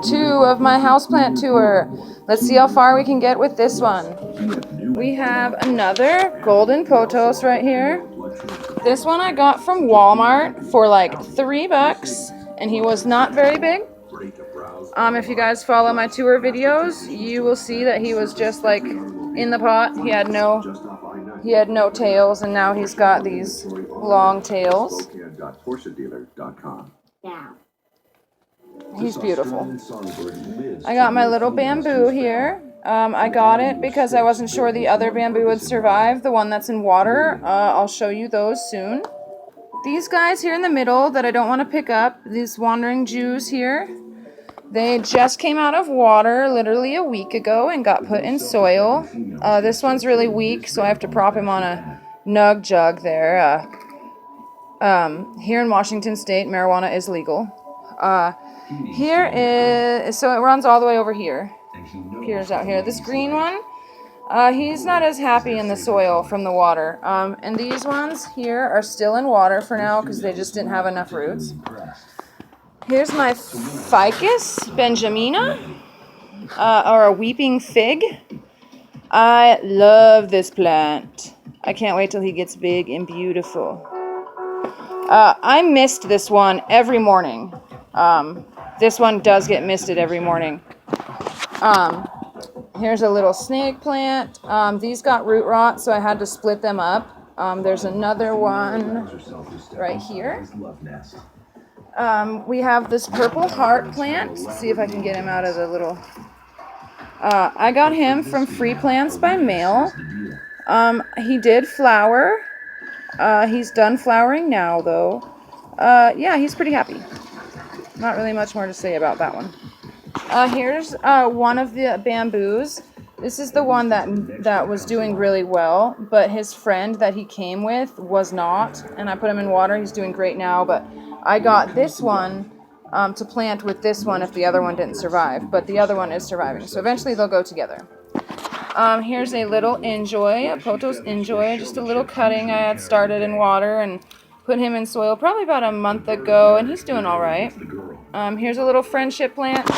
2 of my houseplant tour. Let's see how far we can get with this one. We have another golden potos right here. This one I got from Walmart for like $3, and he was not very big. If you guys follow my tour videos, you will see that he was just like in the pot. He had no tails, and now he's got these long tails. He's beautiful. I got my little bamboo here. I got it because I wasn't sure the other bamboo would survive, the one that's in water. I'll show you those soon. These guys here in the middle that I don't want to pick up, these wandering Jews here, they just came out of water literally a week ago and got put in soil. This one's really weak, so I have to prop him on a nug jug there. Here in Washington State, marijuana is legal. Here is, so it runs all the way over here. Here's out here. This green one, he's not as happy in the soil from the water. And these ones here are still in water for now because they just didn't have enough roots. Here's my Ficus benjamina, or a weeping fig. I love this plant. I can't wait till he gets big and beautiful. I mist this one every morning. This one does get misted every morning. Here's a little snake plant. These got root rot, so I had to split them up. There's another one right here. We have this purple heart plant. Let's see if I can get him out of the little... I got him from Free Plants by mail. He did flower. He's done flowering now, though. Yeah, he's pretty happy. Not really much more to say about that one. Here's one of the bamboos. This is the one that was doing really well, but his friend that he came with was not, and I put him in water. He's doing great now, but I got this one to plant with this one if the other one didn't survive, but the other one is surviving, so eventually they'll go together. Here's a little enjoy, a potos enjoy, just a little cutting I had started in water and put him in soil probably about a month ago, and he's doing all right. Here's a little friendship plant.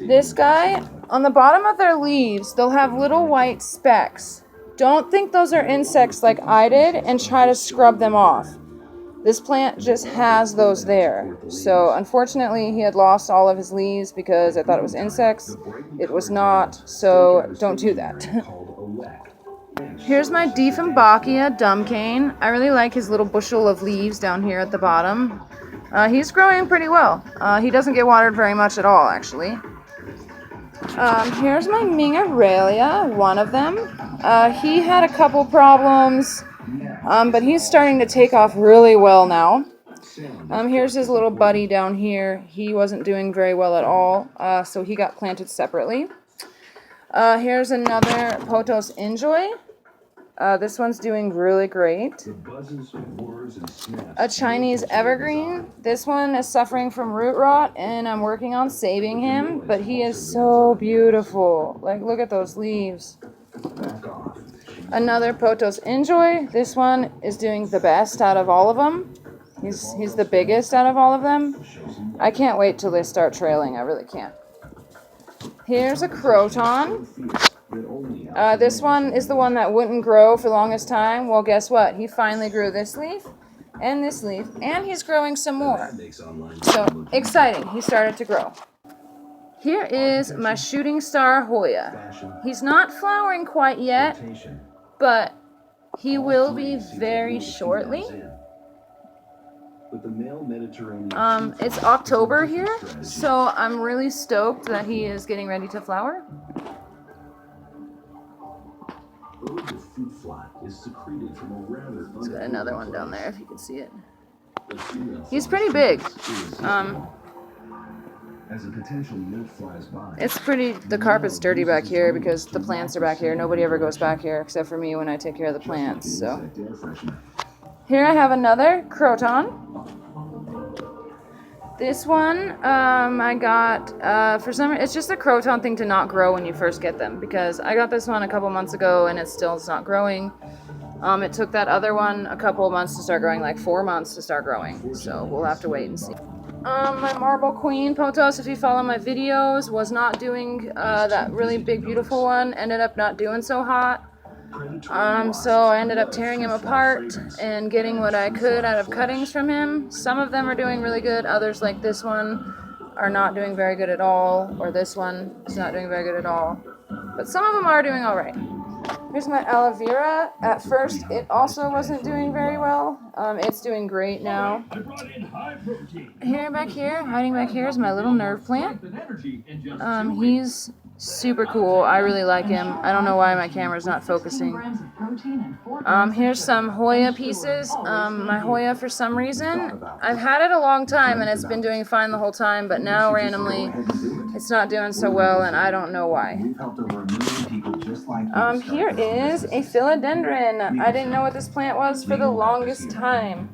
This guy, on the bottom of their leaves, they'll have little white specks. Don't think those are insects like I did and try to scrub them off. This plant just has those there. So unfortunately, he had lost all of his leaves because I thought it was insects. It was not, so don't do that. Here's my Dieffenbachia dumbcane. I really like his little bushel of leaves down here at the bottom. He's growing pretty well. He doesn't get watered very much at all, actually. Here's my Mingarelia, one of them. He had a couple problems, but he's starting to take off really well now. Here's his little buddy down here. He wasn't doing very well at all, so he got planted separately. Here's another Potos Enjoy. This one's doing really great. A Chinese Evergreen. This one is suffering from root rot, and I'm working on saving him, but he is so beautiful. Like, look at those leaves. Another Potos Enjoy. This one is doing the best out of all of them. He's the biggest out of all of them. I can't wait till they start trailing. I really can't. Here's a Croton. This one is the one that wouldn't grow for the longest time. Well, guess what? He finally grew this leaf, and he's growing some more. So, exciting. He started to grow. Here is my Shooting Star Hoya. He's not flowering quite yet, but he will be very shortly. It's October here, so I'm really stoked that he is getting ready to flower. Let's get another one down there if you can see it. He's pretty big. It's pretty, the carpet's dirty back here because the plants are back here. Nobody ever goes back here except for me when I take care of the plants, so. Here I have another Croton. This one I got, for some reason, it's just a Croton thing to not grow when you first get them, because I got this one a couple months ago and it still is not growing. It took that other one a couple months to start growing, like 4 months to start growing, so we'll have to wait and see. My Marble Queen Potos, if you follow my videos, was not doing that really big, beautiful one. Ended up not doing so hot. So I ended up tearing him apart and getting what I could out of cuttings from him. Some of them are doing really good. Others, like this one, are not doing very good at all. Or this one is not doing very good at all. But some of them are doing all right. Here's my aloe vera. At first, it also wasn't doing very well. It's doing great now. Here, back here, hiding back here is my little nerve plant. He's super cool. I really like him. I don't know why my camera's not focusing. Here's some Hoya pieces. My Hoya, for some reason, I've had it a long time and it's been doing fine the whole time, but now randomly it's not doing so well and I don't know why. Here is a philodendron. I didn't know what this plant was for the longest time.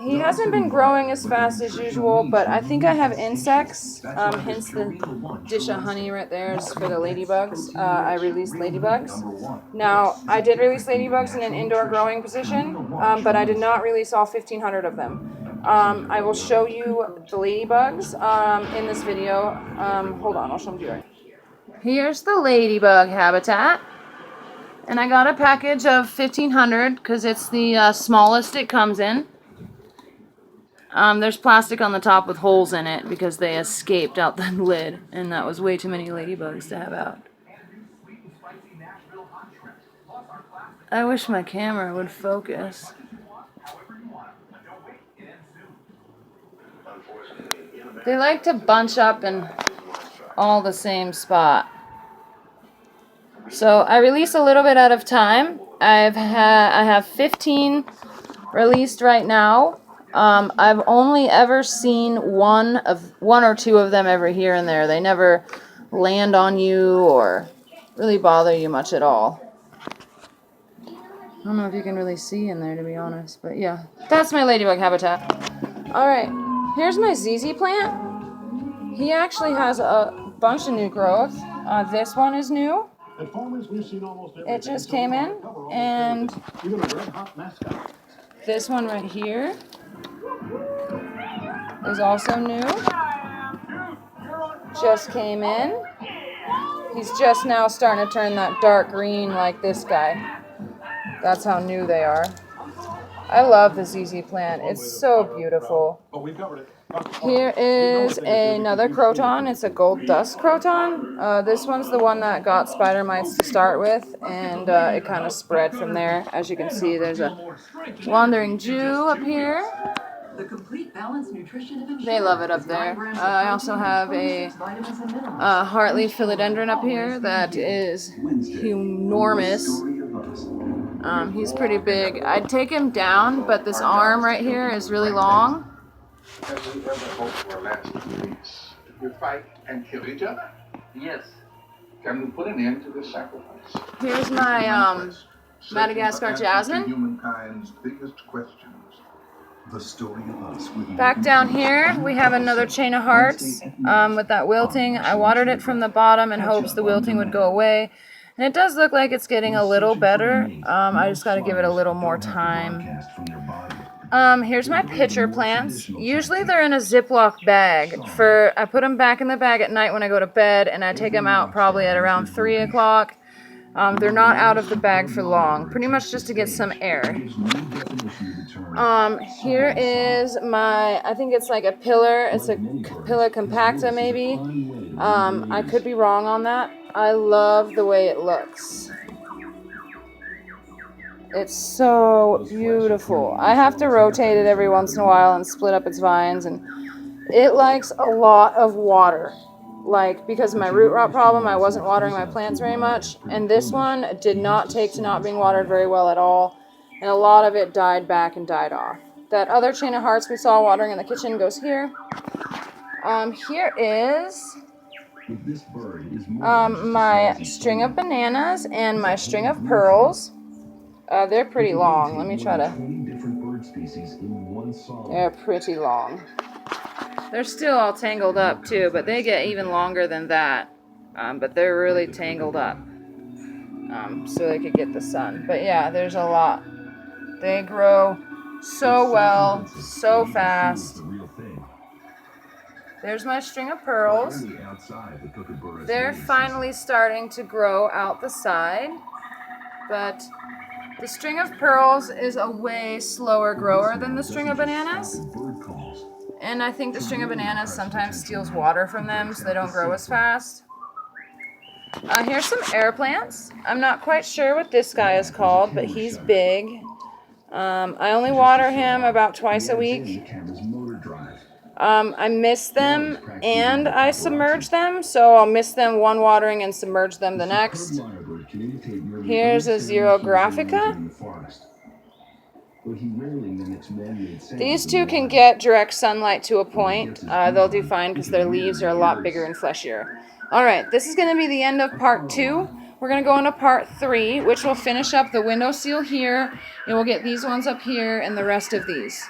He hasn't been growing as fast as usual, but I think I have insects, hence the dish of honey right there is for the ladybugs. I released ladybugs. Now, I did release ladybugs in an indoor growing position, but I did not release all 1,500 of them. I will show you the ladybugs in this video. Hold on, I'll show them to you right. Here's the Ladybug Habitat. And I got a package of 1,500 because it's the smallest it comes in. There's plastic on the top with holes in it because they escaped out the lid, and that was way too many ladybugs to have out. I wish my camera would focus. They like to bunch up in all the same spot. So I release a little bit at a time. I have 15 released right now. I've only ever seen one or two of them ever here and there. They never land on you or really bother you much at all. I don't know if you can really see in there, to be honest, but yeah, that's my ladybug habitat. All right, here's my ZZ plant. He actually has a bunch of new growth. This one is new. It just came in, and this one right here is also new. Just came in. He's just now starting to turn that dark green like this guy. That's how new they are. I love the ZZ plant. It's so beautiful. Here is another Croton. It's a gold dust Croton. This one's the one that got spider mites to start with, and it kind of spread from there. As you can see, there's a wandering Jew up here. They love it up there. I also have a Hartley Philodendron up here that is enormous. He's pretty big. I'd take him down, but this arm right here is really long. Have we ever hoped for a lasting peace? Did we fight and kill each other? Yes. Can we put an end to this sacrifice? Here's my Madagascar jasmine. Humankind's biggest questions. The story of us. Back down here, we have another chain of hearts with that wilting. I watered it from the bottom in hopes the wilting would go away. And it does look like it's getting a little better. I just got to give it a little more time. Here's my pitcher plants. Usually they're in a Ziploc bag. I put them back in the bag at night when I go to bed, and I take them out probably at around 3 o'clock. They're not out of the bag for long, pretty much just to get some air. Here is my, I think it's like a pillar. It's a pillar compacta maybe. I could be wrong on that. I love the way it looks. It's so beautiful. I have to rotate it every once in a while and split up its vines, and it likes a lot of water. Like, because of my root rot problem, I wasn't watering my plants very much, and this one did not take to not being watered very well at all, and a lot of it died back and died off. That other chain of hearts we saw watering in the kitchen goes here. Here is my string of bananas and my string of pearls. They're pretty long. Let me try to... They're pretty long. They're still all tangled up too, but they get even longer than that. But they're really tangled up. So they could get the sun. But yeah, there's a lot. They grow so well, so fast. There's my string of pearls. They're finally starting to grow out the side, but the string of pearls is a way slower grower than the string of bananas. And I think the string of bananas sometimes steals water from them, so they don't grow as fast. Here's some air plants. I'm not quite sure what this guy is called, but he's big. I only water him about twice a week. I mist them and I submerge them, so I'll mist them one watering and submerge them the next. Here's a Xerographica. These two can get direct sunlight to a point. They'll do fine because their leaves are a lot bigger and fleshier. Alright, this is going to be the end of part 2. We're going to go into part 3, which will finish up the windowsill here, and we'll get these ones up here and the rest of these.